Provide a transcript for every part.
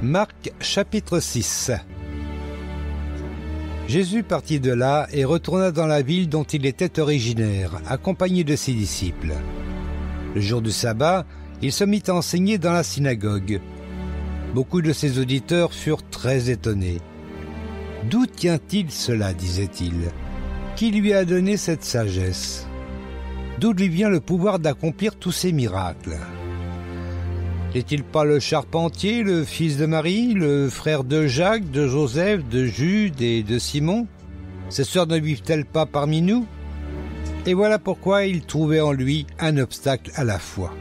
Marc chapitre 6. Jésus partit de là et retourna dans la ville dont il était originaire, accompagné de ses disciples. Le jour du sabbat, il se mit à enseigner dans la synagogue. Beaucoup de ses auditeurs furent très étonnés. « D'où tient-il cela ?» disait-il. « Qui lui a donné cette sagesse ? D'où lui vient le pouvoir d'accomplir tous ces miracles ? N'est-il pas le charpentier, le fils de Marie, le frère de Jacques, de Joseph, de Jude et de Simon ? Ses sœurs ne vivent-elles pas parmi nous ? » Et voilà pourquoi ils trouvaient en lui un obstacle à la foi.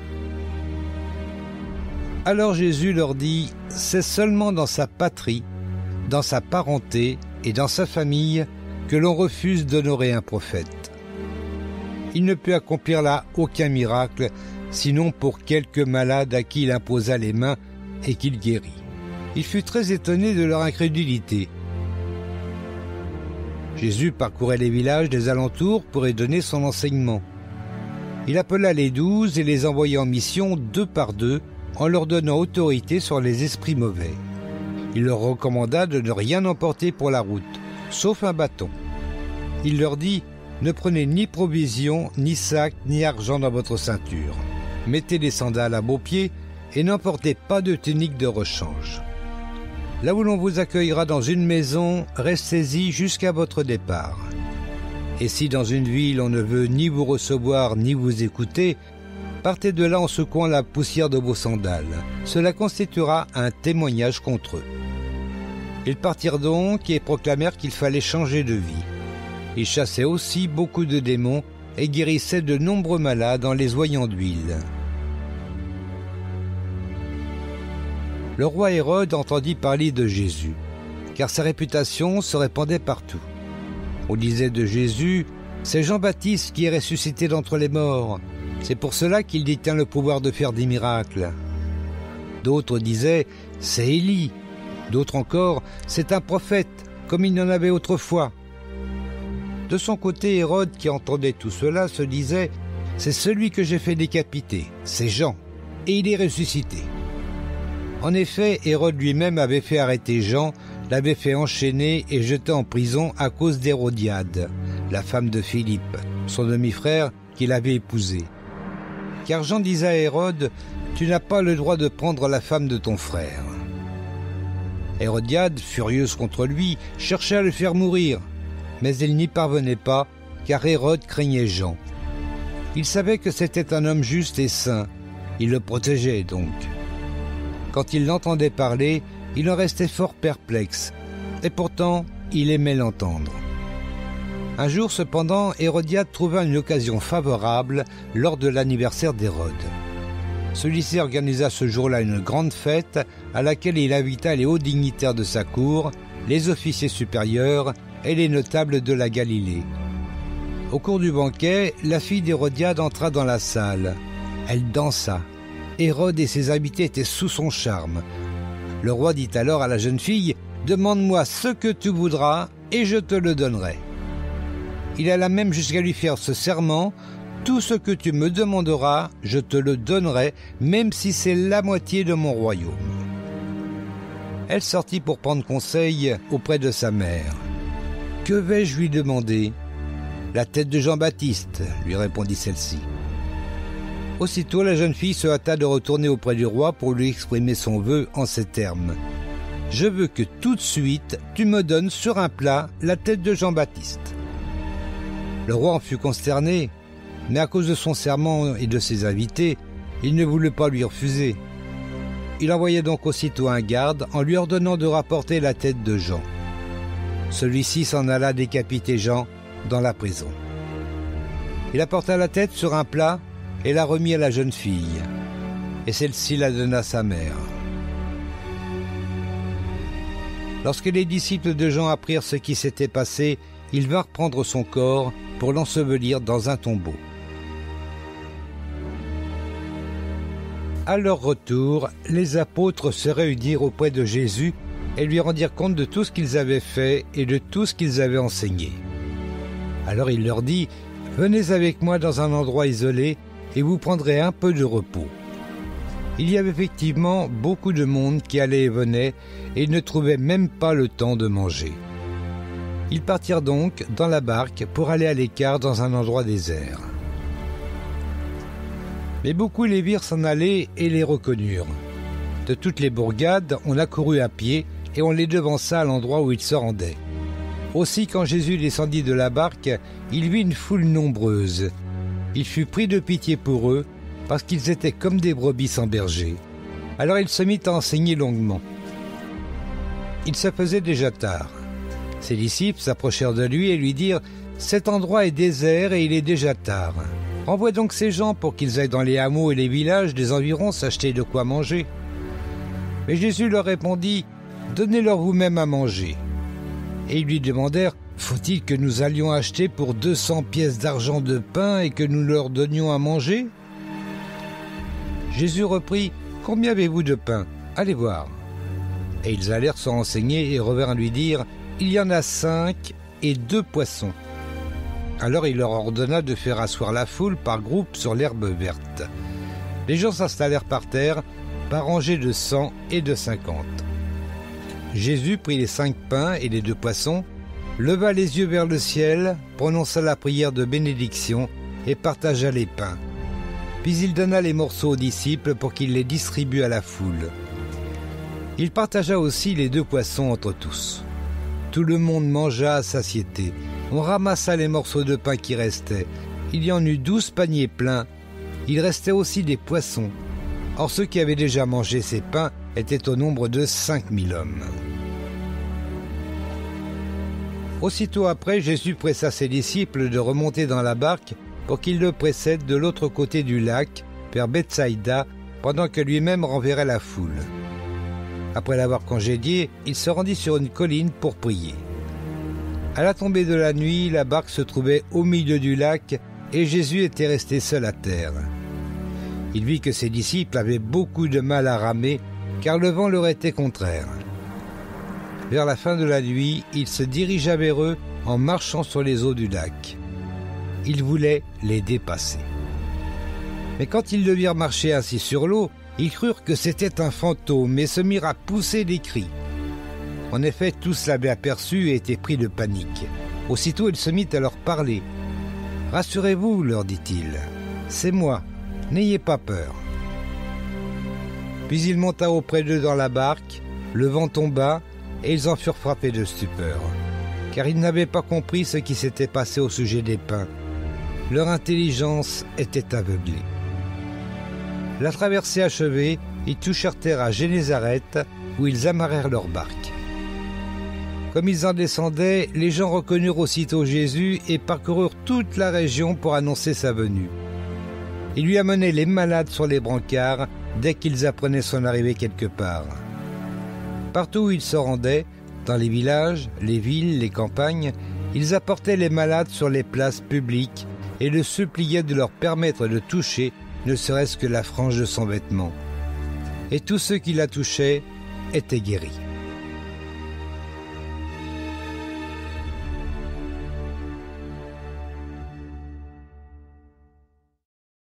Alors Jésus leur dit, « C'est seulement dans sa patrie, dans sa parenté et dans sa famille que l'on refuse d'honorer un prophète. Il ne peut accomplir là aucun miracle, sinon pour quelques malades à qui il imposa les mains et qu'il guérit. » Il fut très étonné de leur incrédulité. Jésus parcourait les villages des alentours pour y donner son enseignement. Il appela les 12 et les envoya en mission 2 par 2, en leur donnant autorité sur les esprits mauvais. Il leur recommanda de ne rien emporter pour la route, sauf un bâton. Il leur dit, « Ne prenez ni provisions, ni sac, ni argent dans votre ceinture. Mettez des sandales à vos pieds et n'emportez pas de tunique de rechange. Là où l'on vous accueillera dans une maison, restez-y jusqu'à votre départ. Et si dans une ville on ne veut ni vous recevoir ni vous écouter, partez de là en secouant la poussière de vos sandales. Cela constituera un témoignage contre eux. » Ils partirent donc et proclamèrent qu'il fallait changer de vie. Ils chassaient aussi beaucoup de démons et guérissaient de nombreux malades en les oignant d'huile. Le roi Hérode entendit parler de Jésus, car sa réputation se répandait partout. On disait de Jésus, « C'est Jean-Baptiste qui est ressuscité d'entre les morts. C'est pour cela qu'il détient le pouvoir de faire des miracles. » D'autres disaient, « C'est Élie. » D'autres encore, « C'est un prophète, comme il y en avait autrefois. » De son côté, Hérode, qui entendait tout cela, se disait, « C'est celui que j'ai fait décapiter, c'est Jean, et il est ressuscité. » En effet, Hérode lui-même avait fait arrêter Jean, l'avait fait enchaîner et jeter en prison à cause d'Hérodiade, la femme de Philippe, son demi-frère qu'il avait épousé. Car Jean disait à Hérode, « Tu n'as pas le droit de prendre la femme de ton frère. » Hérodiade, furieuse contre lui, cherchait à le faire mourir, mais elle n'y parvenait pas, car Hérode craignait Jean. Il savait que c'était un homme juste et saint, il le protégeait donc. Quand il l'entendait parler, il en restait fort perplexe, et pourtant il aimait l'entendre. Un jour cependant, Hérodiade trouva une occasion favorable lors de l'anniversaire d'Hérode. Celui-ci organisa ce jour-là une grande fête à laquelle il invita les hauts dignitaires de sa cour, les officiers supérieurs et les notables de la Galilée. Au cours du banquet, la fille d'Hérodiade entra dans la salle. Elle dansa. Hérode et ses invités étaient sous son charme. Le roi dit alors à la jeune fille, « Demande-moi ce que tu voudras et je te le donnerai. » Il alla même jusqu'à lui faire ce serment, « Tout ce que tu me demanderas, je te le donnerai, même si c'est la moitié de mon royaume. » Elle sortit pour prendre conseil auprès de sa mère. « Que vais-je lui demander ?»« La tête de Jean-Baptiste, » lui répondit celle-ci. Aussitôt, la jeune fille se hâta de retourner auprès du roi pour lui exprimer son vœu en ces termes. « Je veux que tout de suite, tu me donnes sur un plat la tête de Jean-Baptiste. » Le roi en fut consterné, mais à cause de son serment et de ses invités, il ne voulut pas lui refuser. Il envoya donc aussitôt un garde en lui ordonnant de rapporter la tête de Jean. Celui-ci s'en alla décapiter Jean dans la prison. Il apporta la tête sur un plat et la remit à la jeune fille, et celle-ci la donna à sa mère. Lorsque les disciples de Jean apprirent ce qui s'était passé, ils vinrent prendre son corps pour l'ensevelir dans un tombeau. À leur retour, les apôtres se réunirent auprès de Jésus et lui rendirent compte de tout ce qu'ils avaient fait et de tout ce qu'ils avaient enseigné. Alors il leur dit, « Venez avec moi dans un endroit isolé et vous prendrez un peu de repos. » Il y avait effectivement beaucoup de monde qui allait et venait, et ils ne trouvaient même pas le temps de manger. Ils partirent donc dans la barque pour aller à l'écart dans un endroit désert. Mais beaucoup les virent s'en aller et les reconnurent. De toutes les bourgades, on accourut à pied et on les devança à l'endroit où ils se rendaient. Aussi, quand Jésus descendit de la barque, il vit une foule nombreuse. Il fut pris de pitié pour eux, parce qu'ils étaient comme des brebis sans berger. Alors il se mit à enseigner longuement. Il se faisait déjà tard. Ses disciples s'approchèrent de lui et lui dirent « Cet endroit est désert et il est déjà tard. Envoie donc ces gens pour qu'ils aillent dans les hameaux et les villages des environs s'acheter de quoi manger. » Mais Jésus leur répondit « Donnez-leur vous-même à manger. » Et ils lui demandèrent « Faut-il que nous allions acheter pour 200 pièces d'argent de pain et que nous leur donnions à manger ?» Jésus reprit « Combien avez-vous de pain? Allez voir. » Et ils allèrent se renseigner et revinrent lui dire « Il y en a 5 et 2 poissons. » Alors il leur ordonna de faire asseoir la foule par groupe sur l'herbe verte. Les gens s'installèrent par terre, par rangées de 100 et de 50. Jésus prit les 5 pains et les 2 poissons, leva les yeux vers le ciel, prononça la prière de bénédiction et partagea les pains. Puis il donna les morceaux aux disciples pour qu'ils les distribuent à la foule. Il partagea aussi les 2 poissons entre tous. Tout le monde mangea à satiété. On ramassa les morceaux de pain qui restaient. Il y en eut 12 paniers pleins. Il restait aussi des poissons. Or ceux qui avaient déjà mangé ces pains étaient au nombre de 5000 hommes. Aussitôt après, Jésus pressa ses disciples de remonter dans la barque pour qu'ils le précèdent de l'autre côté du lac, vers Bethsaïda, pendant que lui-même renverrait la foule. Après l'avoir congédié, il se rendit sur une colline pour prier. À la tombée de la nuit, la barque se trouvait au milieu du lac et Jésus était resté seul à terre. Il vit que ses disciples avaient beaucoup de mal à ramer, car le vent leur était contraire. Vers la fin de la nuit, il se dirigea vers eux en marchant sur les eaux du lac. Il voulait les dépasser. Mais quand ils le virent marcher ainsi sur l'eau, ils crurent que c'était un fantôme et se mirent à pousser des cris. En effet, tous l'avaient aperçu et étaient pris de panique. Aussitôt, il se mit à leur parler. « Rassurez-vous, leur dit-il, c'est moi, n'ayez pas peur. » Puis il monta auprès d'eux dans la barque, le vent tomba et ils en furent frappés de stupeur, car ils n'avaient pas compris ce qui s'était passé au sujet des pains. Leur intelligence était aveuglée. La traversée achevée, ils touchèrent terre à Génézareth, où ils amarrèrent leur barque. Comme ils en descendaient, les gens reconnurent aussitôt Jésus et parcoururent toute la région pour annoncer sa venue. Ils lui amenaient les malades sur les brancards dès qu'ils apprenaient son arrivée quelque part. Partout où ils se rendaient, dans les villages, les villes, les campagnes, ils apportaient les malades sur les places publiques et le suppliaient de leur permettre de toucher ne serait-ce que la frange de son vêtement. Et tous ceux qui la touchaient étaient guéris.